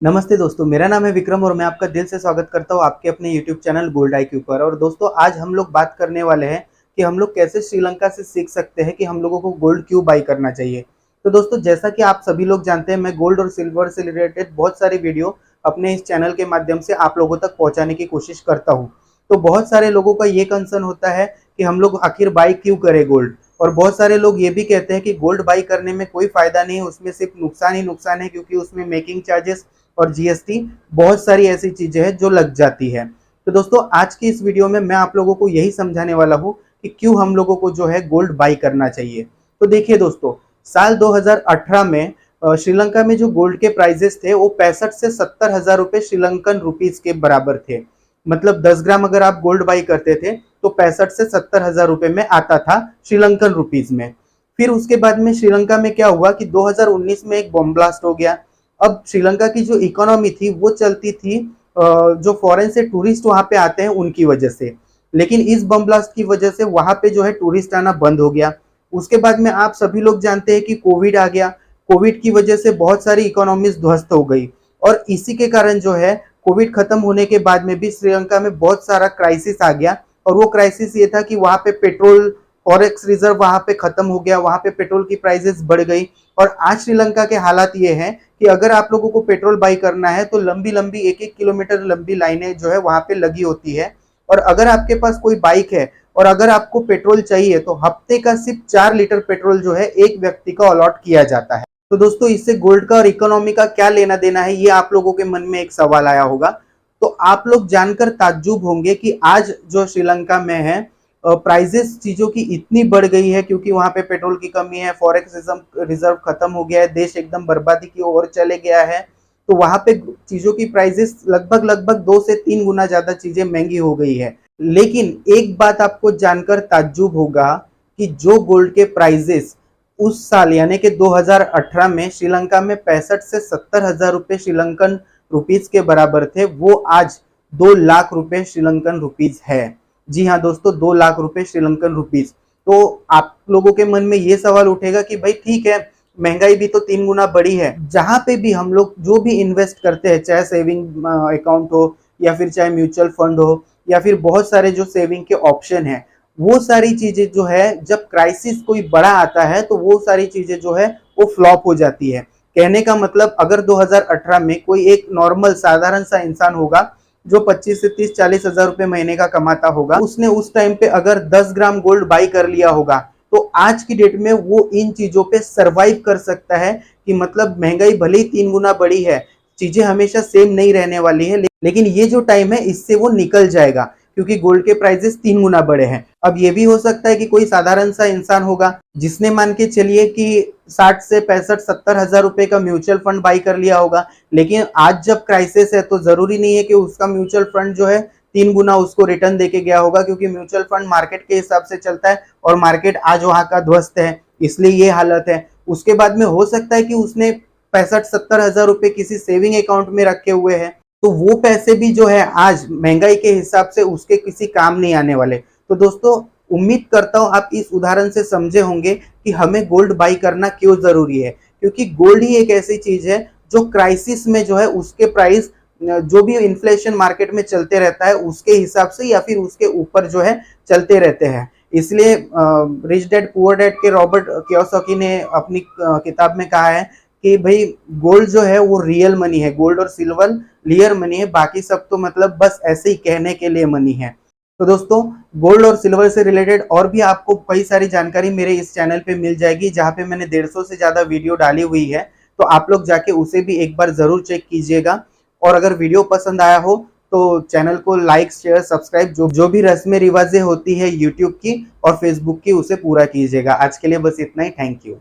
नमस्ते दोस्तों, मेरा नाम है विक्रम और मैं आपका दिल से स्वागत करता हूँ आपके अपने YouTube चैनल गोल्ड IQ पर। और दोस्तों, आज हम लोग बात करने वाले हैं कि हम लोग कैसे श्रीलंका से सीख सकते हैं कि हम लोगों को गोल्ड क्यों बाई करना चाहिए। तो दोस्तों, जैसा कि आप सभी लोग जानते हैं, मैं गोल्ड और सिल्वर से रिलेटेड बहुत सारी वीडियो अपने इस चैनल के माध्यम से आप लोगों तक पहुँचाने की कोशिश करता हूँ। तो बहुत सारे लोगों का ये कंसर्न होता है कि हम लोग आखिर बाई क्यों करें गोल्ड, और बहुत सारे लोग ये भी कहते हैं कि गोल्ड बाई करने में कोई फायदा नहीं है, उसमें सिर्फ नुकसान ही नुकसान है, क्योंकि उसमें मेकिंग चार्जेस और जीएसटी बहुत सारी ऐसी चीजें हैं जो लग जाती है। तो दोस्तों, आज की इस वीडियो में मैं आप लोगों को यही समझाने वाला हूँ कि क्यों हम लोगों को जो है गोल्ड बाई करना चाहिए। तो देखिए दोस्तों, साल 2018 में श्रीलंका में जो गोल्ड के प्राइजेस थे वो 65 से 70 हजार रुपए श्रीलंकन रुपीज के बराबर थे। मतलब 10 ग्राम अगर आप गोल्ड बाई करते थे तो 65 से 70 हजार रुपए में आता था श्रीलंकन रुपीज में। फिर उसके बाद में श्रीलंका में क्या हुआ कि 2019 में एक बॉम्ब ब्लास्ट हो गया। अब श्रीलंका की जो इकोनॉमी थी वो चलती थी जो फॉरेन से टूरिस्ट वहां पे आते हैं उनकी वजह से, लेकिन इस बम ब्लास्ट की वजह से वहां पे जो है टूरिस्ट आना बंद हो गया। उसके बाद में आप सभी लोग जानते हैं कि कोविड आ गया। कोविड की वजह से बहुत सारी इकोनॉमीज ध्वस्त हो गई, और इसी के कारण जो है कोविड खत्म होने के बाद में भी श्रीलंका में बहुत सारा क्राइसिस आ गया। और वो क्राइसिस ये था कि वहां पे पेट्रोल फॉरेक्स रिजर्व वहां पे खत्म हो गया, वहां पे पेट्रोल की प्राइसेस बढ़ गई। और आज श्रीलंका के हालात ये हैं कि अगर आप लोगों को पेट्रोल बाई करना है तो लंबी लंबी 1-1 किलोमीटर लंबी लाइनें जो है वहां पे लगी होती है। और अगर आपके पास कोई बाइक है और अगर आपको पेट्रोल चाहिए तो हफ्ते का सिर्फ 4 लीटर पेट्रोल जो है एक व्यक्ति का अलॉट किया जाता है। तो दोस्तों, इससे गोल्ड का और इकोनॉमी का क्या लेना देना है, ये आप लोगों के मन में एक सवाल आया होगा। तो आप लोग जानकर ताज्जुब होंगे कि आज जो श्रीलंका में है प्राइजेस चीजों की इतनी बढ़ गई है, क्योंकि वहां पे पेट्रोल की कमी है, फॉरेक्स रिजर्व खत्म हो गया है, देश एकदम बर्बादी की ओर चले गया है। तो वहां पे चीजों की प्राइजेस लगभग लगभग 2 से 3 गुना ज्यादा चीजें महंगी हो गई है। लेकिन एक बात आपको जानकर ताज्जुब होगा कि जो गोल्ड के प्राइजेस उस साल यानी कि 2018 में श्रीलंका में 65 से 70 हजार रुपए श्रीलंकन रुपीज के बराबर थे, वो आज 2 लाख रुपए श्रीलंकन रुपीज है। जी हाँ दोस्तों, 2 लाख रुपए श्रीलंकन रुपीज। तो आप लोगों के मन में ये सवाल उठेगा कि भाई ठीक है, महंगाई भी तो 3 गुना बढ़ी है। जहां पे भी हम लोग जो भी इन्वेस्ट करते हैं, चाहे सेविंग अकाउंट हो या फिर चाहे म्यूचुअल फंड हो या फिर बहुत सारे जो सेविंग के ऑप्शन है, वो सारी चीजें जो है जब क्राइसिस कोई बड़ा आता है तो वो सारी चीजें जो है वो फ्लॉप हो जाती है। कहने का मतलब, अगर 2018 में कोई एक नॉर्मल साधारण सा इंसान होगा जो 25 से 30-40 हजार रुपए महीने का कमाता होगा, उसने उस टाइम पे अगर 10 ग्राम गोल्ड बाई कर लिया होगा तो आज की डेट में वो इन चीजों पे सरवाइव कर सकता है। कि मतलब महंगाई भले ही 3 गुना बढ़ी है, चीजें हमेशा सेम नहीं रहने वाली है, लेकिन ये जो टाइम है इससे वो निकल जाएगा, क्योंकि गोल्ड के प्राइसेस 3 गुना बढ़े हैं। अब ये भी हो सकता है कि कोई साधारण सा इंसान होगा जिसने मान के चलिए कि 60 से 65-70 हजार रुपए का म्यूचुअल फंड बाई कर लिया होगा, लेकिन आज जब क्राइसिस है तो जरूरी नहीं है कि उसका म्यूचुअल फंड जो है 3 गुना उसको रिटर्न देके गया होगा, क्योंकि म्यूचुअल फंड मार्केट के हिसाब से चलता है और मार्केट आज वहां का ध्वस्त है, इसलिए ये हालत है। उसके बाद में हो सकता है कि उसने 65-70 हजार रुपए किसी सेविंग अकाउंट में रखे हुए हैं, तो वो पैसे भी जो है आज महंगाई के हिसाब से उसके किसी काम नहीं आने वाले। तो दोस्तों, उम्मीद करता हूं आप इस उदाहरण से समझे होंगे कि हमें गोल्ड बाई करना क्यों जरूरी है, क्योंकि गोल्ड ही एक ऐसी चीज है जो क्राइसिस में जो है उसके प्राइस जो भी इन्फ्लेशन मार्केट में चलते रहता है उसके हिसाब से या फिर उसके ऊपर जो है चलते रहते हैं। इसलिए रिच डैड पुअर डैड के रॉबर्ट कियोसाकी ने अपनी किताब में कहा है कि भाई गोल्ड जो है वो रियल मनी है, गोल्ड और सिल्वर रियल मनी है, बाकी सब तो मतलब बस ऐसे ही कहने के लिए मनी है। तो दोस्तों, गोल्ड और सिल्वर से रिलेटेड और भी आपको कई सारी जानकारी मेरे इस चैनल पे मिल जाएगी, जहां पे मैंने 150 से ज्यादा वीडियो डाली हुई है। तो आप लोग जाके उसे भी एक बार जरूर चेक कीजिएगा। और अगर वीडियो पसंद आया हो तो चैनल को लाइक शेयर सब्सक्राइब जो भी रस्में रिवाजें होती है यूट्यूब की और फेसबुक की, उसे पूरा कीजिएगा। आज के लिए बस इतना ही। Thank you.